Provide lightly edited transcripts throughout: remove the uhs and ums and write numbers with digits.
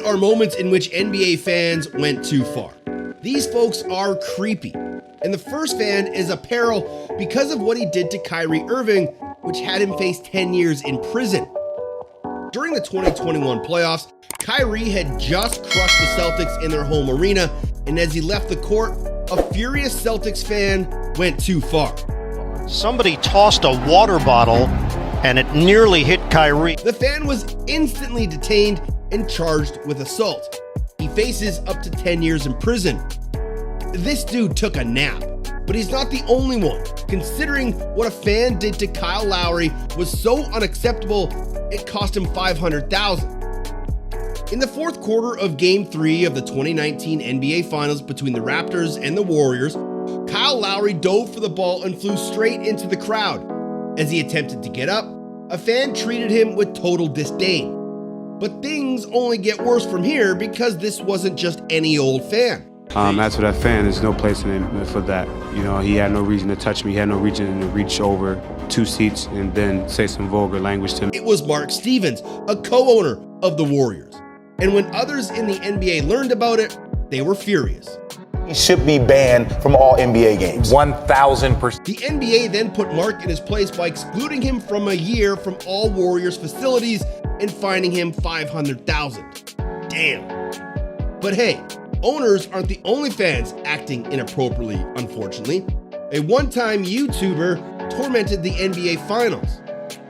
are moments in which NBA fans went too far. These folks are creepy. And the first fan is a peril because of what he did to Kyrie Irving, which had him face 10 years in prison. During the 2021 playoffs, Kyrie had just crushed the Celtics in their home arena, and as he left the court, a furious Celtics fan went too far. Somebody tossed a water bottle and it nearly hit Kyrie. The fan was instantly detained and charged with assault. He faces up to 10 years in prison. This dude took a nap, but he's not the only one. Considering what a fan did to Kyle Lowry was so unacceptable, it cost him $500,000. In the fourth quarter of Game 3 of the 2019 NBA Finals between the Raptors and the Warriors, Kyle Lowry dove for the ball and flew straight into the crowd. As he attempted to get up, a fan treated him with total disdain. But things only get worse from here because this wasn't just any old fan. As for that fan, there's no place in it for that. You know, he had no reason to touch me. He had no reason to reach over 2 seats and then say some vulgar language to me. It was Mark Stevens, a co-owner of the Warriors. And when others in the NBA learned about it, they were furious. He should be banned from all NBA games. 1,000%. The NBA then put Mark in his place by excluding him from a year from all Warriors facilities and fining him $500,000. Damn. But hey, owners aren't the only fans acting inappropriately, unfortunately. A one-time YouTuber tormented the NBA Finals.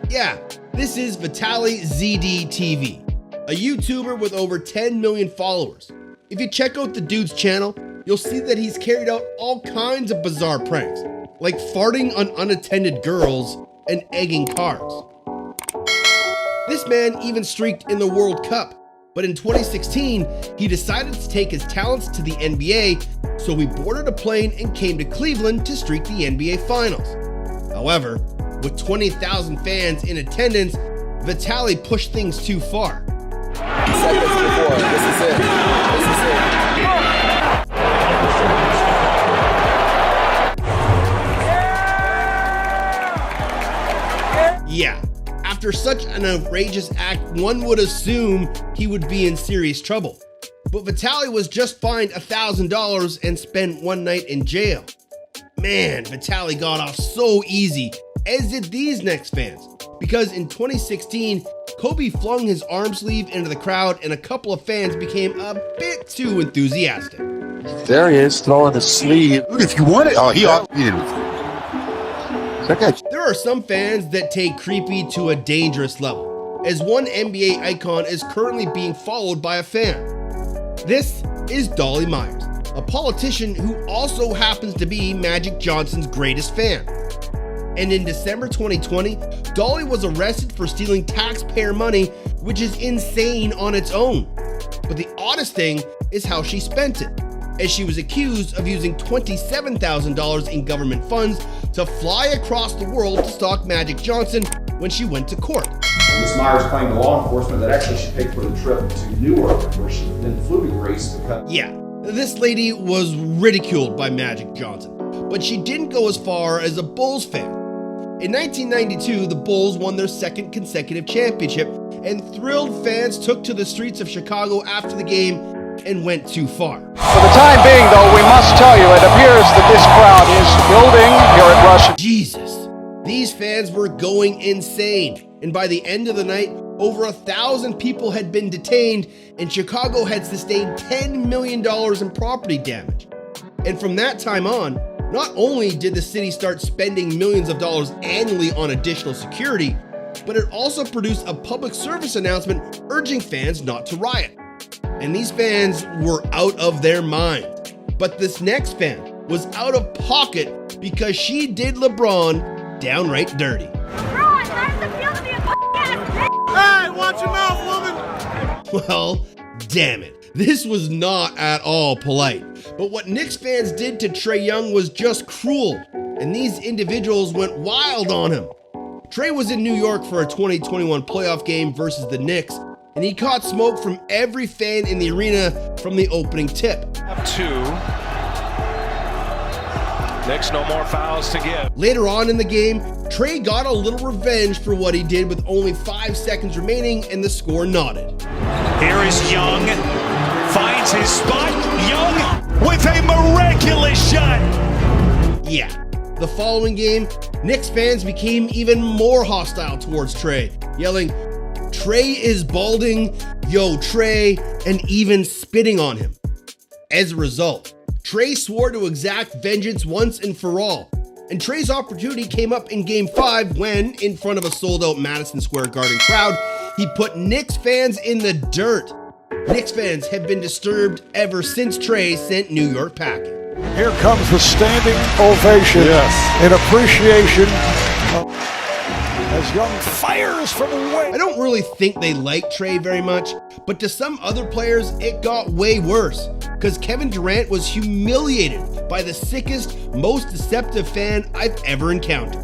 Yeah, this is Vitaly ZDTV, a YouTuber with over 10 million followers. If you check out the dude's channel, you'll see that he's carried out all kinds of bizarre pranks, like farting on unattended girls and egging cars. This man even streaked in the World Cup. But in 2016, he decided to take his talents to the NBA, so he boarded a plane and came to Cleveland to streak the NBA Finals. However, with 20,000 fans in attendance, Vitaly pushed things too far. You said this before. This is it. This is it. Yeah. After such an outrageous act, one would assume he would be in serious trouble. But Vitaly was just fined $1,000 and spent one night in jail. Man, Vitaly got off so easy, as did these next fans. Because in 2016, Kobe flung his arm sleeve into the crowd and a couple of fans became a bit too enthusiastic. There he is, throwing the sleeve. If you want it, he didn't. There are some fans that take creepy to a dangerous level, as one NBA icon is currently being followed by a fan. This is Dolly Myers, a politician who also happens to be Magic Johnson's greatest fan. And in December 2020, Dolly was arrested for stealing taxpayer money, which is insane on its own. But the oddest thing is how she spent it, as she was accused of using $27,000 in government funds to fly across the world to stalk Magic Johnson when she went to court. Ms. Myers claimed to law enforcement that actually she paid for the trip to Newark, where she then flew to Greece because... Yeah, this lady was ridiculed by Magic Johnson, but she didn't go as far as a Bulls fan. In 1992, the Bulls won their second consecutive championship, and thrilled fans took to the streets of Chicago after the game and went too far. For the time being, though, we must tell you, it appears that this crowd is building here at Rush. Jesus, these fans were going insane, and by the end of the night, over 1,000 people had been detained, and Chicago had sustained $10 million in property damage. And from that time on, not only did the city start spending millions of dollars annually on additional security, but it also produced a public service announcement urging fans not to riot. And these fans were out of their mind. But this next fan was out of pocket because she did LeBron downright dirty. LeBron, how does it feel to be a f***ing ass? Hey, watch your mouth, woman! Well, damn it. This was not at all polite. But what Knicks fans did to Trae Young was just cruel, and these individuals went wild on him. Trae was in New York for a 2021 playoff game versus the Knicks, and he caught smoke from every fan in the arena from the opening tip. Up 2. Knicks, no more fouls to give. Later on in the game, Trae got a little revenge for what he did with only 5 seconds remaining, and the score nodded. Here is Young. Finds his spot. Young with a miraculous shot. Yeah, the following game, Knicks fans became even more hostile towards Trae, yelling, "Trae is balding, yo Trae," and even spitting on him. As a result, Trae swore to exact vengeance once and for all, and Trae's opportunity came up in Game 5 when, in front of a sold-out Madison Square Garden crowd, he put Knicks fans in the dirt. Knicks fans have been disturbed ever since Trae sent New York packing. Here comes the standing ovation in appreciation as Young fires from away. I don't really think they like Trae very much, but to some other players, it got way worse, because Kevin Durant was humiliated by the sickest, most deceptive fan I've ever encountered.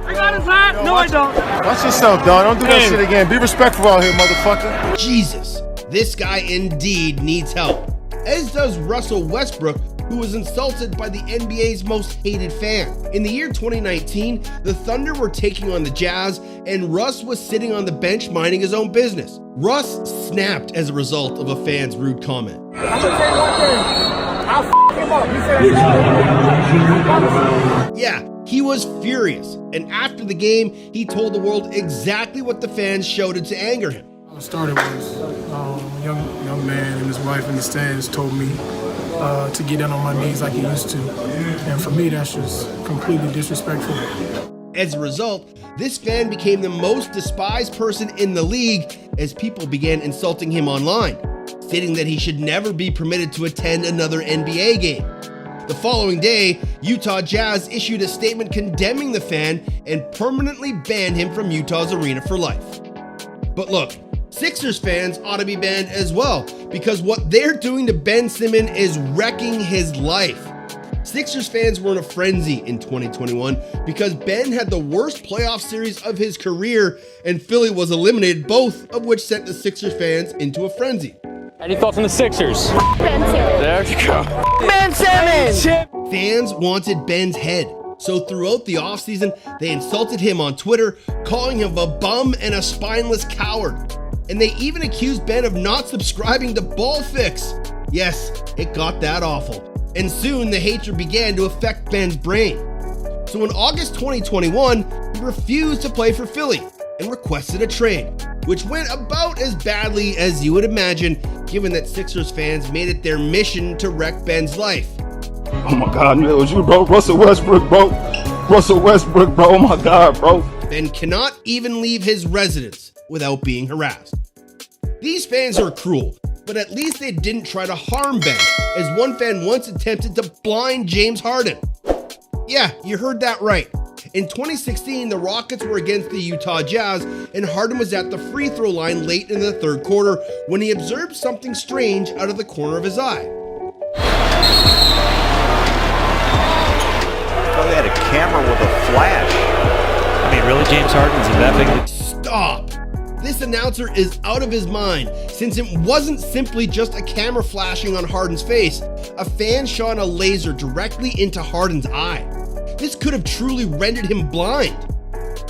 I got his hat! No, I don't. Watch yourself, dog. Don't do that shit again. Be respectful out here, motherfucker. Jesus, this guy indeed needs help. As does Russell Westbrook, who was insulted by the NBA's most hated fan. In the year 2019, the Thunder were taking on the Jazz, and Russ was sitting on the bench minding his own business. Russ snapped as a result of a fan's rude comment. I'm gonna say one thing. I'll f him up. He said, Yeah, he was furious, and after the game, he told the world exactly what the fans shouted to anger him. How it started was a young man and his wife in the stands told me to get down on my knees like he used to. And for me, that's just completely disrespectful. As a result, this fan became the most despised person in the league as people began insulting him online, stating that he should never be permitted to attend another NBA game. The following day, Utah Jazz issued a statement condemning the fan and permanently banned him from Utah's arena for life. But look, Sixers fans ought to be banned as well, because what they're doing to Ben Simmons is wrecking his life. Sixers fans were in a frenzy in 2021 because Ben had the worst playoff series of his career and Philly was eliminated, both of which sent the Sixers fans into a frenzy. Any thoughts on the Sixers? Ben Simmons. There you go. Ben Simmons! Fans wanted Ben's head, so throughout the offseason, they insulted him on Twitter, calling him a bum and a spineless coward. And they even accused Ben of not subscribing to Ball Fix. Yes, it got that awful. And soon the hatred began to affect Ben's brain. So in August 2021, he refused to play for Philly and requested a trade, which went about as badly as you would imagine, given that Sixers fans made it their mission to wreck Ben's life. Oh my God, man, it was you, bro. Russell Westbrook, bro. Russell Westbrook, bro. Oh my God, bro. Ben cannot even leave his residence without being harassed. These fans are cruel, but at least they didn't try to harm Ben, as one fan once attempted to blind James Harden. Yeah, you heard that right. In 2016, the Rockets were against the Utah Jazz, and Harden was at the free throw line late in the third quarter when he observed something strange out of the corner of his eye. Oh, they had a camera with a flash. I mean, really, James Harden's that big? Stop! This announcer is out of his mind, since it wasn't simply just a camera flashing on Harden's face. A fan shone a laser directly into Harden's eye. This could have truly rendered him blind.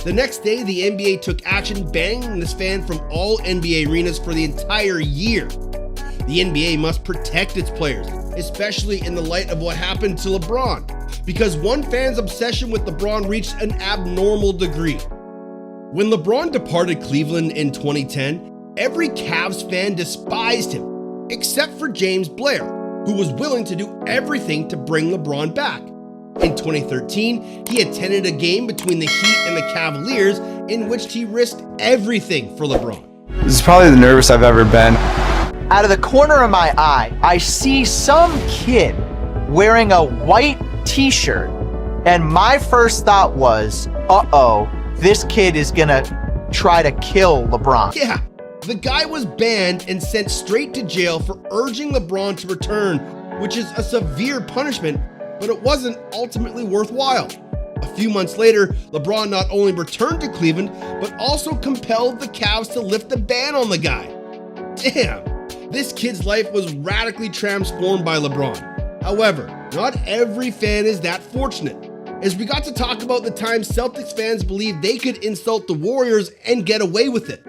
The next day, the NBA took action, banning this fan from all NBA arenas for the entire year. The NBA must protect its players, especially in the light of what happened to LeBron, because one fan's obsession with LeBron reached an abnormal degree. When LeBron departed Cleveland in 2010, every Cavs fan despised him, except for James Blair, who was willing to do everything to bring LeBron back. In 2013, he attended a game between the Heat and the Cavaliers in which he risked everything for LeBron. This is probably the nervous I've ever been. Out of the corner of my eye, I see some kid wearing a white t-shirt, and my first thought was, uh-oh, this kid is gonna try to kill LeBron. Yeah, the guy was banned and sent straight to jail for urging LeBron to return, which is a severe punishment, but it wasn't ultimately worthwhile. A few months later, LeBron not only returned to Cleveland, but also compelled the Cavs to lift the ban on the guy. Damn, this kid's life was radically transformed by LeBron. However, not every fan is that fortunate. as we got to talk about the time Celtics fans believed they could insult the Warriors and get away with it.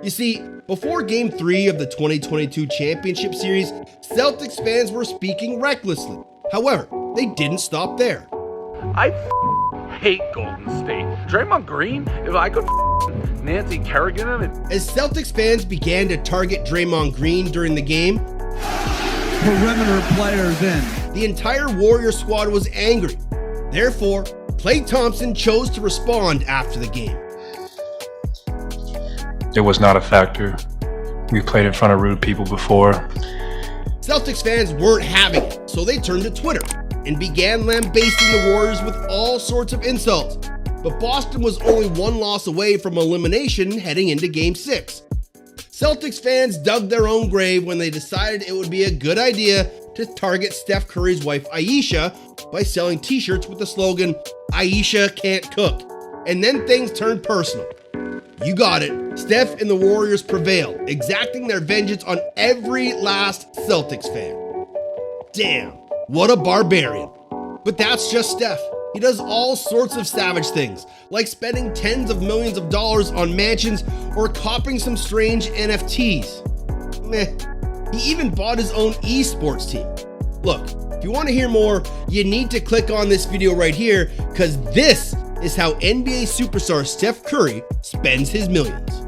You see, before Game 3 of the 2022 Championship Series, Celtics fans were speaking recklessly. However, they didn't stop there. I hate Golden State. Draymond Green, if I could Nancy Kerrigan him. As Celtics fans began to target Draymond Green during the game, perimeter players in. The entire Warrior squad was angry. Therefore, Klay Thompson chose to respond after the game. It was not a factor. We've played in front of rude people before. Celtics fans weren't having it, so they turned to Twitter and began lambasting the Warriors with all sorts of insults. But Boston was only one loss away from elimination heading into Game 6. Celtics fans dug their own grave when they decided it would be a good idea to target Steph Curry's wife Ayesha by selling t-shirts with the slogan, "Ayesha can't cook." And then things turned personal. You got it, Steph and the Warriors prevailed, exacting their vengeance on every last Celtics fan. Damn, what a barbarian. But that's just Steph. He does all sorts of savage things, like spending tens of millions of dollars on mansions or copying some strange NFTs. Meh. He even bought his own esports team. Look, if you want to hear more, you need to click on this video right here, because this is how NBA superstar Steph Curry spends his millions.